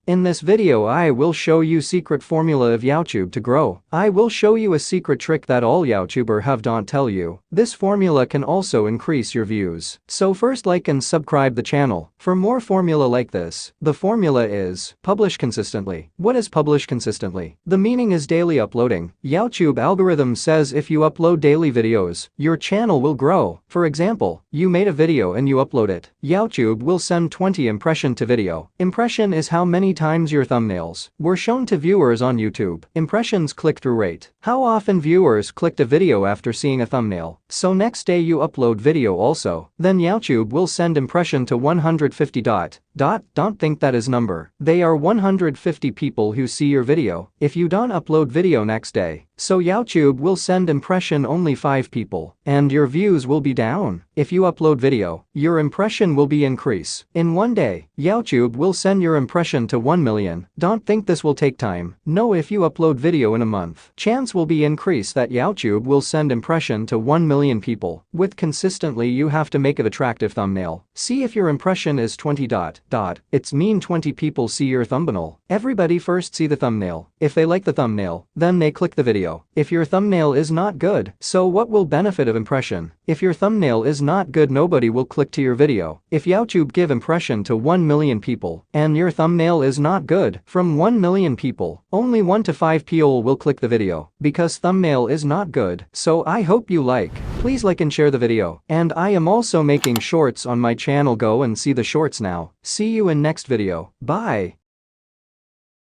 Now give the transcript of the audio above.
In this video I will show you secret formula of YouTube to grow. I will show you a secret trick that all YouTuber have don't tell you. This formula can also increase your views. So first like and subscribe the channel for more formula like this. The formula is publish consistently. What is publish consistently? The meaning is daily uploading. YouTube algorithm says if you upload daily videos, your channel will grow. For example, you made a video and you upload it. YouTube will send 20 impression to video. Impression is how many times your thumbnails were shown to viewers on YouTube. Impressions click-through rate. How often viewers clicked a video after seeing a thumbnail. So next day you upload video also. Then YouTube will send impression to 150. Don't think that is number. They are 150 people who see your video. If you don't upload video next day, so YouTube will send impression only 5 people, and your views will be down. If you upload video, your impression will be increase. In one day, YouTube will send your impression to 1 million. Don't think this will take time. No, if you upload video in a month, chance will be increase that YouTube will send impression to 1 million people. With consistently you have to make it attractive thumbnail. See if your impression is 20. It's mean 20 people see your thumbnail. Everybody first see the thumbnail. If they like the thumbnail, then they click the video. If your thumbnail is not good, so what will benefit of impression? If your thumbnail is not good, nobody will click to your video. If YouTube give impression to 1 million people and your thumbnail is not good, from 1 million people, only 1 to 5 people will click the video because thumbnail is not good. So I hope you like. Please like and share the video. And I am also making shorts on my channel. Go and see the shorts now. See you in next video. Bye.